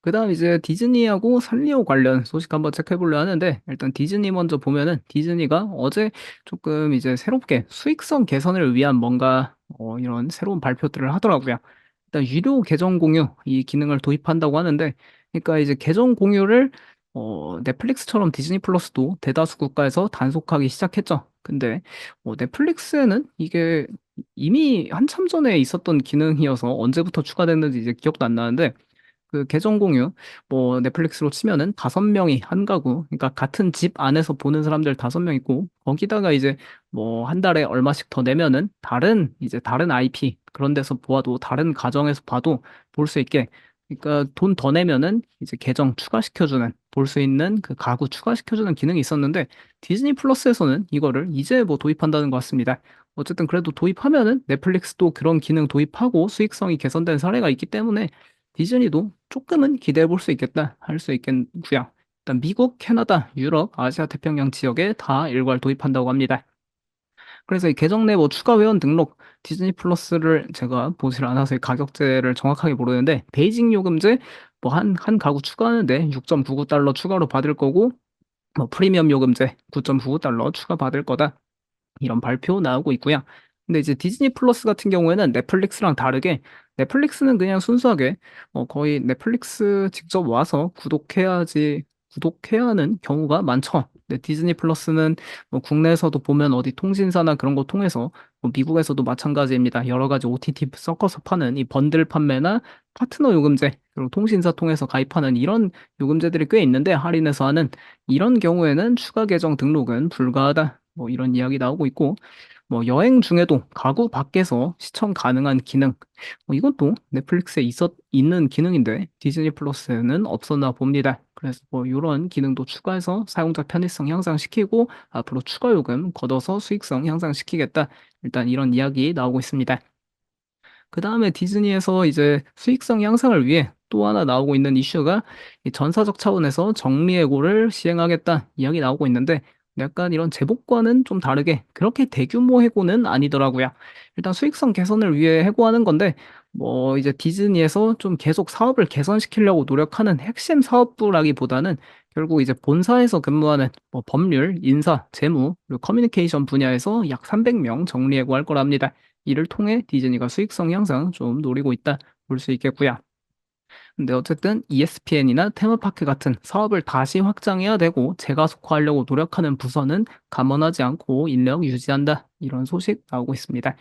그다음 이제 디즈니하고 산리오 관련 소식 한번 체크해 보려 하는데, 일단 디즈니 먼저 보면은 디즈니가 어제 조금 이제 새롭게 수익성 개선을 위한 뭔가 이런 새로운 발표들을 하더라고요. 일단 유료 계정 공유 이 기능을 도입한다고 하는데, 그러니까 이제 계정 공유를 넷플릭스처럼 디즈니 플러스도 대다수 국가에서 단속하기 시작했죠. 근데 넷플릭스에는 이게 이미 한참 전에 있었던 기능이어서 언제부터 추가됐는지 이제 기억도 안 나는데, 그 계정 공유 뭐 넷플릭스로 치면은 5명이 한 가구, 그러니까 같은 집 안에서 보는 사람들 5명 있고, 거기다가 이제 뭐 한 달에 얼마씩 더 내면은 다른 IP 그런 데서 보아도, 다른 가정에서 봐도 볼 수 있게, 그러니까 돈 더 내면은 이제 계정 추가시켜주는, 볼 수 있는 그 가구 추가시켜주는 기능이 있었는데, 디즈니 플러스에서는 이거를 이제 뭐 도입한다는 것 같습니다. 어쨌든 그래도 도입하면은 넷플릭스도 그런 기능 도입하고 수익성이 개선된 사례가 있기 때문에 디즈니도 조금은 기대해 볼 수 있겠다 할 수 있겠고요. 일단 미국, 캐나다, 유럽, 아시아 태평양 지역에 다 일괄 도입한다고 합니다. 그래서 이 계정 내 뭐 추가 회원 등록, 디즈니 플러스를 제가 보질 않아서 이 가격제를 정확하게 모르는데, 베이징 요금제 뭐 한 가구 추가하는데 6.99달러 추가로 받을 거고, 뭐 프리미엄 요금제 9.99달러 추가 받을 거다, 이런 발표 나오고 있고요. 근데 이제 디즈니 플러스 같은 경우에는 넷플릭스랑 다르게, 넷플릭스는 그냥 순수하게 거의 넷플릭스 직접 와서 구독해야 하는 경우가 많죠. 근데 디즈니 플러스는 뭐 국내에서도 보면 어디 통신사나 그런 거 통해서, 뭐 미국에서도 마찬가지입니다. 여러 가지 OTT 섞어서 파는 이 번들 판매나 파트너 요금제, 그리고 통신사 통해서 가입하는 이런 요금제들이 꽤 있는데, 할인해서 하는 이런 경우에는 추가 계정 등록은 불가하다, 뭐 이런 이야기 나오고 있고, 뭐 여행 중에도 가구 밖에서 시청 가능한 기능, 이것도 넷플릭스에 있는 기능인데 디즈니 플러스에는 없었나 봅니다. 그래서 뭐 이런 기능도 추가해서 사용자 편의성 향상시키고, 앞으로 추가 요금 걷어서 수익성 향상시키겠다, 일단 이런 이야기 나오고 있습니다. 그 다음에 디즈니에서 이제 수익성 향상을 위해 또 하나 나오고 있는 이슈가, 이 전사적 차원에서 정리해고를 시행하겠다 이야기 나오고 있는데, 약간 이런 제복과는 좀 다르게 그렇게 대규모 해고는 아니더라고요. 일단 수익성 개선을 위해 해고하는 건데, 뭐 이제 디즈니에서 좀 계속 사업을 개선시키려고 노력하는 핵심 사업부라기보다는, 결국 이제 본사에서 근무하는 뭐 법률, 인사, 재무, 그리고 커뮤니케이션 분야에서 약 300명 정리해고할 거랍니다. 이를 통해 디즈니가 수익성 향상 좀 노리고 있다 볼 수 있겠고요. 근데 어쨌든 ESPN이나 테마파크 같은 사업을 다시 확장해야 되고 재가속화하려고 노력하는 부서는 감원하지 않고 인력 유지한다, 이런 소식 나오고 있습니다.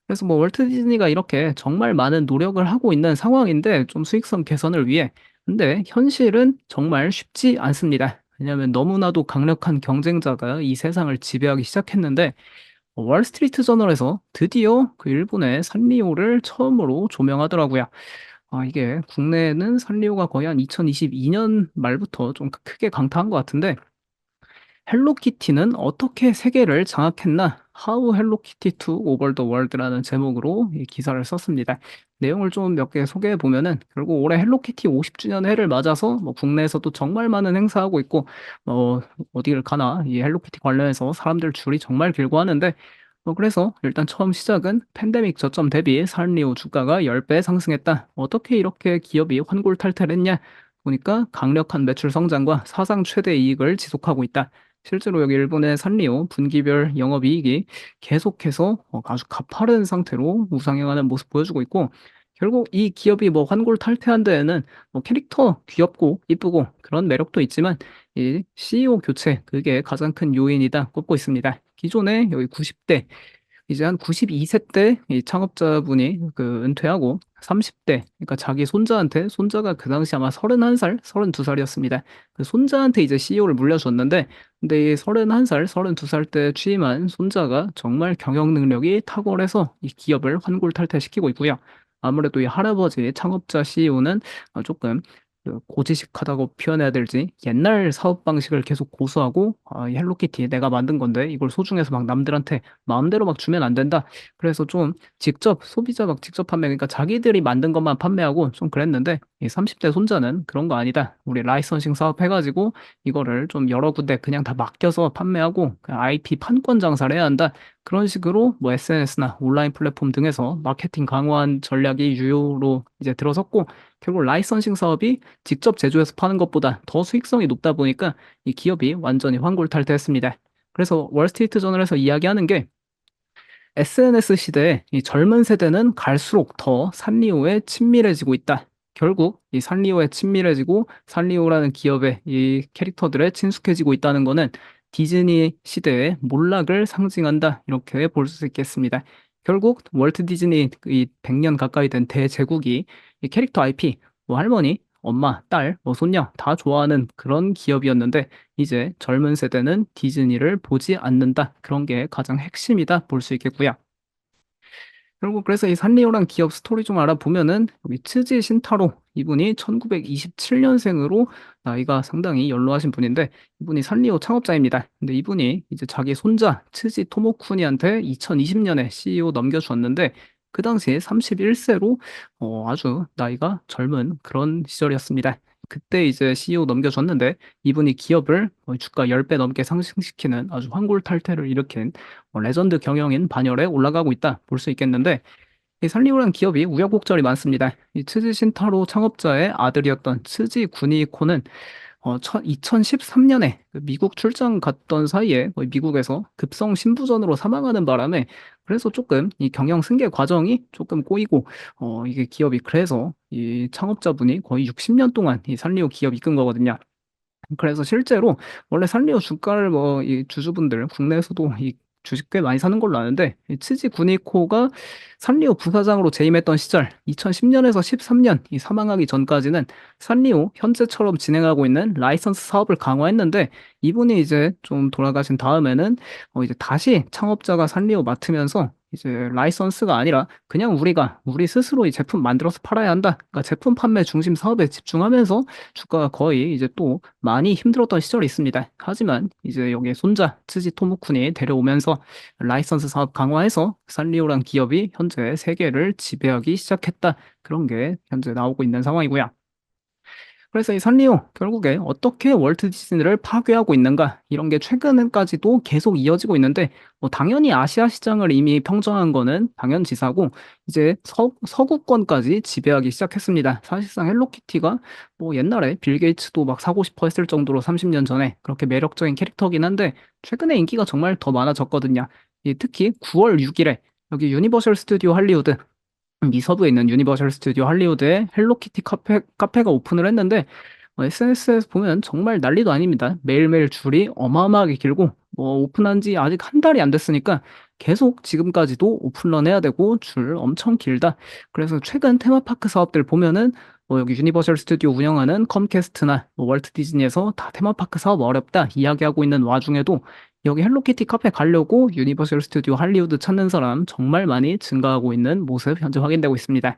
그래서 뭐 월트 디즈니가 이렇게 정말 많은 노력을 하고 있는 상황인데, 좀 수익성 개선을 위해, 근데 현실은 정말 쉽지 않습니다. 왜냐하면 너무나도 강력한 경쟁자가 이 세상을 지배하기 시작했는데, 월스트리트 저널에서 드디어 그 일본의 산리오를 처음으로 조명하더라고요. 이게 국내에는 산리오가 거의 한 2022년 말부터 좀 크게 강타한 것 같은데, 헬로키티는 어떻게 세계를 장악했나? How Hello Kitty Took Over the World라는 제목으로 이 기사를 썼습니다. 내용을 좀 몇 개 소개해 보면은, 결국 올해 헬로키티 50주년 해를 맞아서 뭐 국내에서도 정말 많은 행사하고 있고, 어디를 가나 이 헬로키티 관련해서 사람들 줄이 정말 길고 하는데, 그래서 일단 처음 시작은 팬데믹 저점 대비 산리오 주가가 10배 상승했다. 어떻게 이렇게 기업이 환골탈태했냐? 보니까 강력한 매출 성장과 사상 최대 이익을 지속하고 있다. 실제로 여기 일본의 산리오 분기별 영업이익이 계속해서 아주 가파른 상태로 우상향하는 모습 보여주고 있고, 결국 이 기업이 뭐 환골탈태한 데에는 뭐 캐릭터 귀엽고 이쁘고 그런 매력도 있지만, 이 CEO 교체, 그게 가장 큰 요인이다 꼽고 있습니다. 기존에 여기 90대, 이제 한 92세 때 이 창업자분이 그 은퇴하고 30대, 그러니까 자기 손자한테, 손자가 그 당시 아마 31살, 32살이었습니다. 그 손자한테 이제 CEO를 물려줬는데, 근데 이 31살, 32살 때 취임한 손자가 정말 경영 능력이 탁월해서 이 기업을 환골탈태시키고 있고요. 아무래도 이 할아버지 창업자 CEO는 조금 그 고지식하다고 표현해야 될지, 옛날 사업 방식을 계속 고수하고, 이 헬로키티 내가 만든 건데 이걸 소중해서 막 남들한테 마음대로 막 주면 안 된다. 그래서 좀 직접 소비자 막 직접 판매, 그러니까 자기들이 만든 것만 판매하고 좀 그랬는데, 이 30대 손자는 그런 거 아니다. 우리 라이선싱 사업 해가지고 이거를 좀 여러 군데 그냥 다 맡겨서 판매하고 그냥 IP 판권 장사를 해야 한다. 그런 식으로 뭐 SNS나 온라인 플랫폼 등에서 마케팅 강화한 전략이 유효로 이제 들어섰고, 결국 라이선싱 사업이 직접 제조해서 파는 것보다 더 수익성이 높다 보니까 이 기업이 완전히 환골탈태했습니다. 그래서 월스트리트 저널에서 이야기하는 게 SNS 시대에 이 젊은 세대는 갈수록 더 산리오에 친밀해지고 있다. 결국 이 산리오에 친밀해지고 산리오라는 기업의 이 캐릭터들에 친숙해지고 있다는 거는 디즈니 시대의 몰락을 상징한다. 이렇게 볼 수 있겠습니다. 결국 월트 디즈니 이 100년 가까이 된 대제국이 이 캐릭터 IP, 뭐 할머니, 엄마, 딸, 뭐 손녀 다 좋아하는 그런 기업이었는데 이제 젊은 세대는 디즈니를 보지 않는다. 그런 게 가장 핵심이다 볼 수 있겠고요. 결국 그래서 이 산리오란 기업 스토리 좀 알아보면은 여기 츠지 신타로 이분이 1927년생으로 나이가 상당히 연로하신 분인데 이분이 산리오 창업자입니다. 근데 이분이 이제 자기 손자 츠지 토모쿠니한테 2020년에 CEO 넘겨주었는데 그 당시에 31세로 아주 나이가 젊은 그런 시절이었습니다. 그때 이제 CEO 넘겨줬는데 이분이 기업을 거의 주가 10배 넘게 상승시키는 아주 환골탈태를 일으킨 레전드 경영인 반열에 올라가고 있다 볼 수 있겠는데 이 산리오라는 기업이 우여곡절이 많습니다. 이 츠지 신타로 창업자의 아들이었던 츠지 구니코는 2013년에 미국 출장 갔던 사이에 거의 미국에서 급성 신부전으로 사망하는 바람에 그래서 조금 이 경영 승계 과정이 조금 꼬이고 이게 기업이 그래서 이 창업자분이 거의 60년 동안 이 산리오 기업 이끈 거거든요. 그래서 실제로 원래 산리오 주가를 뭐 이 주주분들 국내에서도 이 주식 꽤 많이 사는 걸로 아는데 이 치지 구니코가 산리오 부사장으로 재임했던 시절 2010년에서 13년 이 사망하기 전까지는 산리오 현재처럼 진행하고 있는 라이선스 사업을 강화했는데 이분이 이제 좀 돌아가신 다음에는 이제 다시 창업자가 산리오 맡으면서 이제 라이선스가 아니라 그냥 우리가 우리 스스로 이 제품 만들어서 팔아야 한다. 그러니까 제품 판매 중심 사업에 집중하면서 주가가 거의 이제 또 많이 힘들었던 시절이 있습니다. 하지만 이제 여기에 손자 츠지 토무쿤이 데려오면서 라이선스 사업 강화해서 산리오란 기업이 현재 세계를 지배하기 시작했다. 그런 게 현재 나오고 있는 상황이고요. 그래서 이 산리오 결국에 어떻게 월트 디즈니를 파괴하고 있는가 이런 게 최근까지도 계속 이어지고 있는데 뭐 당연히 아시아 시장을 이미 평정한 거는 당연지사고 이제 서구권까지 지배하기 시작했습니다. 사실상 헬로키티가 뭐 옛날에 빌 게이츠도 막 사고 싶어 했을 정도로 30년 전에 그렇게 매력적인 캐릭터긴 한데 최근에 인기가 정말 더 많아졌거든요. 특히 9월 6일에 여기 유니버셜 스튜디오 할리우드 미서부에 있는 유니버셜 스튜디오 할리우드에 헬로키티 카페가 오픈을 했는데 SNS에서 보면 정말 난리도 아닙니다. 매일매일 줄이 어마어마하게 길고 뭐 오픈한 지 아직 한 달이 안 됐으니까 계속 지금까지도 오픈런 해야 되고 줄 엄청 길다. 그래서 최근 테마파크 사업들 보면은 뭐 여기 유니버셜 스튜디오 운영하는 컴캐스트나 뭐 월트 디즈니에서 다 테마파크 사업 어렵다 이야기하고 있는 와중에도 여기 헬로키티 카페 가려고 유니버셜 스튜디오 할리우드 찾는 사람 정말 많이 증가하고 있는 모습 현재 확인되고 있습니다.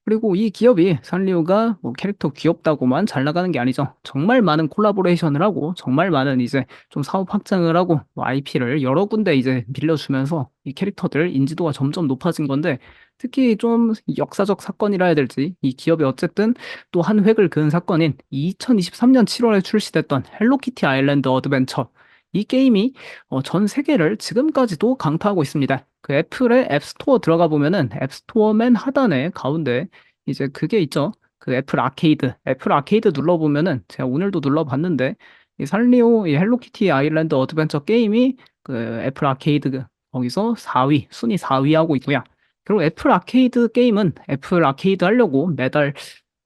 그리고 이 기업이 산리오가 뭐 캐릭터 귀엽다고만 잘 나가는 게 아니죠. 정말 많은 콜라보레이션을 하고 정말 많은 이제 좀 사업 확장을 하고 뭐 IP를 여러 군데 이제 빌려주면서 이 캐릭터들 인지도가 점점 높아진 건데 특히 좀 역사적 사건이라 해야 될지 이 기업이 어쨌든 또 한 획을 그은 사건인 2023년 7월에 출시됐던 헬로키티 아일랜드 어드벤처 이 게임이 전 세계를 지금까지도 강타하고 있습니다. 그 애플의 앱스토어 들어가 보면은 앱스토어 맨 하단에 가운데 이제 그게 있죠. 그 애플 아케이드 눌러보면은 제가 오늘도 눌러봤는데 이 산리오 이 헬로키티 아일랜드 어드벤처 게임이 그 애플 아케이드 거기서 4위 순위 4위 하고 있고요. 그리고 애플 아케이드 게임은 애플 아케이드 하려고 매달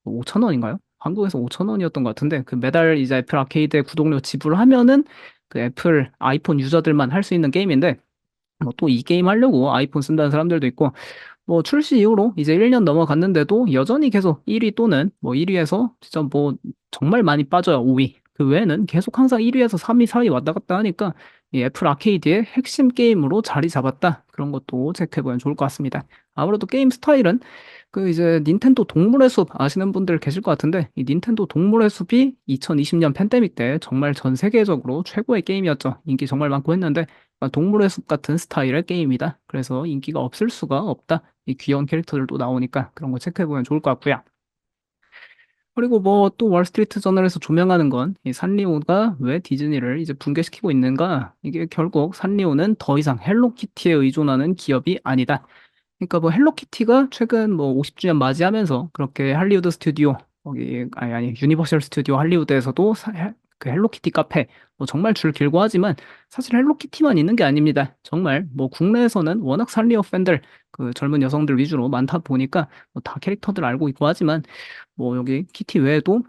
5천 원인가요? 한국에서 5천 원이었던 것 같은데 그 매달 이제 애플 아케이드에 구독료 지불하면은 그 애플 아이폰 유저들만 할 수 있는 게임인데 뭐 또 이 게임 하려고 아이폰 쓴다는 사람들도 있고 뭐 출시 이후로 이제 1년 넘어갔는데도 여전히 계속 1위 또는 뭐 1위에서 진짜 뭐 정말 많이 빠져요. 5위. 그 외에는 계속 항상 1위에서 3위, 4위 왔다 갔다 하니까 이 애플 아케이드의 핵심 게임으로 자리 잡았다. 그런 것도 체크해보면 좋을 것 같습니다. 아무래도 게임 스타일은 그 이제 닌텐도 동물의 숲 아시는 분들 계실 것 같은데 이 닌텐도 동물의 숲이 2020년 팬데믹 때 정말 전 세계적으로 최고의 게임이었죠. 인기 정말 많고 했는데 동물의 숲 같은 스타일의 게임이다. 그래서 인기가 없을 수가 없다. 이 귀여운 캐릭터들도 나오니까 그런 거 체크해보면 좋을 것 같고요. 그리고 뭐 또 월스트리트 저널에서 조명하는 건 이 산리오가 왜 디즈니를 이제 붕괴시키고 있는가? 이게 결국 산리오는 더 이상 헬로키티에 의존하는 기업이 아니다. 그러니까 뭐 헬로키티가 최근 뭐 50주년 맞이하면서 그렇게 할리우드 스튜디오 아니 유니버셜 스튜디오 할리우드에서도 그 헬로키티 카페 뭐 정말 줄 길고 하지만 사실 헬로키티만 있는 게 아닙니다. 정말 뭐 국내에서는 워낙 산리오 팬들 그 젊은 여성들 위주로 많다 보니까 뭐 다 캐릭터들 알고 있고 하지만 뭐 여기 키티 외에도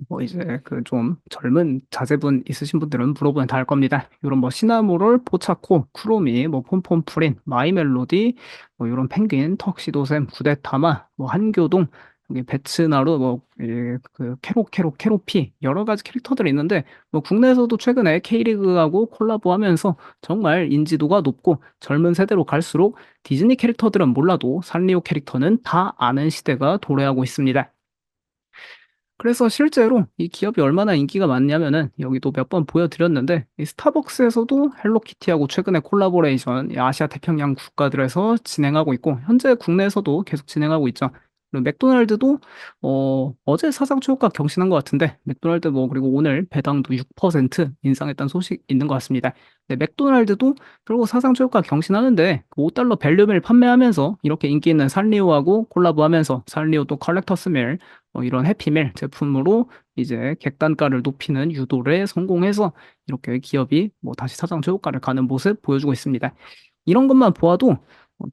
뭐 이제 그 좀 젊은 자제분 있으신 분들은 물어보면 다 알 겁니다. 요런 뭐 시나모롤, 포차코, 쿠로미, 뭐 폼폼프린, 마이멜로디, 뭐 요런 펭귄, 턱시도샘, 구데타마, 뭐 한교동, 여기 베츠나루, 뭐 그 캐로피 여러 가지 캐릭터들이 있는데 뭐 국내에서도 최근에 K리그하고 콜라보하면서 정말 인지도가 높고 젊은 세대로 갈수록 디즈니 캐릭터들은 몰라도 산리오 캐릭터는 다 아는 시대가 도래하고 있습니다. 그래서 실제로 이 기업이 얼마나 인기가 많냐면은 여기도 몇 번 보여드렸는데 이 스타벅스에서도 헬로키티하고 최근에 콜라보레이션 이 아시아 태평양 국가들에서 진행하고 있고 현재 국내에서도 계속 진행하고 있죠. 그리고 맥도날드도 어제 사상 초과 경신한 것 같은데 맥도날드 뭐 그리고 오늘 배당도 6% 인상했다는 소식 있는 것 같습니다. 네, 맥도날드도 결국 사상 초과 경신하는데 그 $5 밸류밀 판매하면서 이렇게 인기 있는 산리오하고 콜라보하면서 산리오 또 컬렉터스 밀 이런 해피밀 제품으로 이제 객단가를 높이는 유도를 성공해서 이렇게 기업이 뭐 다시 사상 최고가를 가는 모습 보여주고 있습니다. 이런 것만 보아도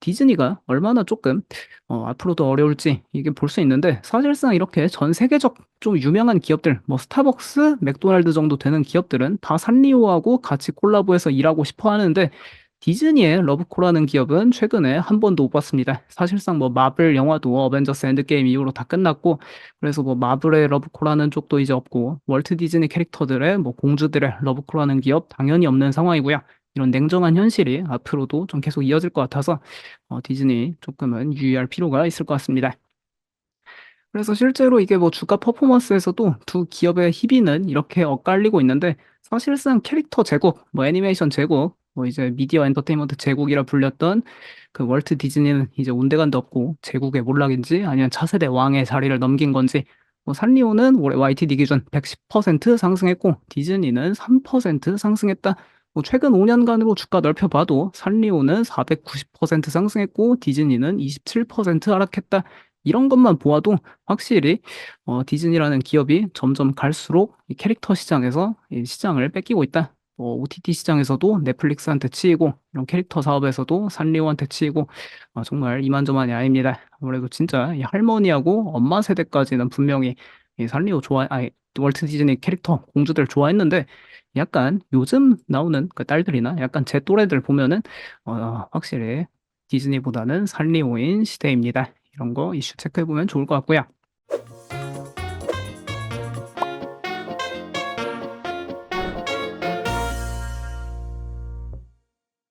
디즈니가 얼마나 조금 앞으로도 어려울지 이게 볼 수 있는데 사실상 이렇게 전 세계적 좀 유명한 기업들 뭐 스타벅스, 맥도날드 정도 되는 기업들은 다 산리오하고 같이 콜라보해서 일하고 싶어 하는데 디즈니의 러브콜라는 기업은 최근에 한 번도 못 봤습니다. 사실상 뭐 마블 영화도 어벤져스 엔드게임 이후로 다 끝났고 그래서 뭐 마블의 러브콜라는 쪽도 이제 없고 월트 디즈니 캐릭터들의 뭐 공주들의 러브콜라는 기업 당연히 없는 상황이고요. 이런 냉정한 현실이 앞으로도 좀 계속 이어질 것 같아서 디즈니 조금은 유의할 필요가 있을 것 같습니다. 그래서 실제로 이게 뭐 주가 퍼포먼스에서도 두 기업의 희비는 이렇게 엇갈리고 있는데 사실상 캐릭터 제국, 뭐 애니메이션 제국, 뭐 이제 미디어 엔터테인먼트 제국이라 불렸던 그 월트 디즈니는 이제 온데간데 없고 제국의 몰락인지 아니면 차세대 왕의 자리를 넘긴 건지 뭐 산리오는 올해 YTD 기준 110% 상승했고 디즈니는 3% 상승했다. 뭐 최근 5년간으로 주가 넓혀봐도 산리오는 490% 상승했고 디즈니는 27% 하락했다. 이런 것만 보아도 확실히 디즈니라는 기업이 점점 갈수록 이 캐릭터 시장에서 이 시장을 뺏기고 있다. OTT 시장에서도 넷플릭스한테 치이고 이런 캐릭터 사업에서도 산리오한테 치이고 정말 이만저만이 아닙니다. 아무래도 진짜 이 할머니하고 엄마 세대까지는 분명히 이 산리오 아니 월트 디즈니 캐릭터 공주들 좋아했는데 약간 요즘 나오는 그 딸들이나 약간 제 또래들 보면은 확실히 디즈니보다는 산리오인 시대입니다. 이런 거 이슈 체크해 보면 좋을 것 같고요.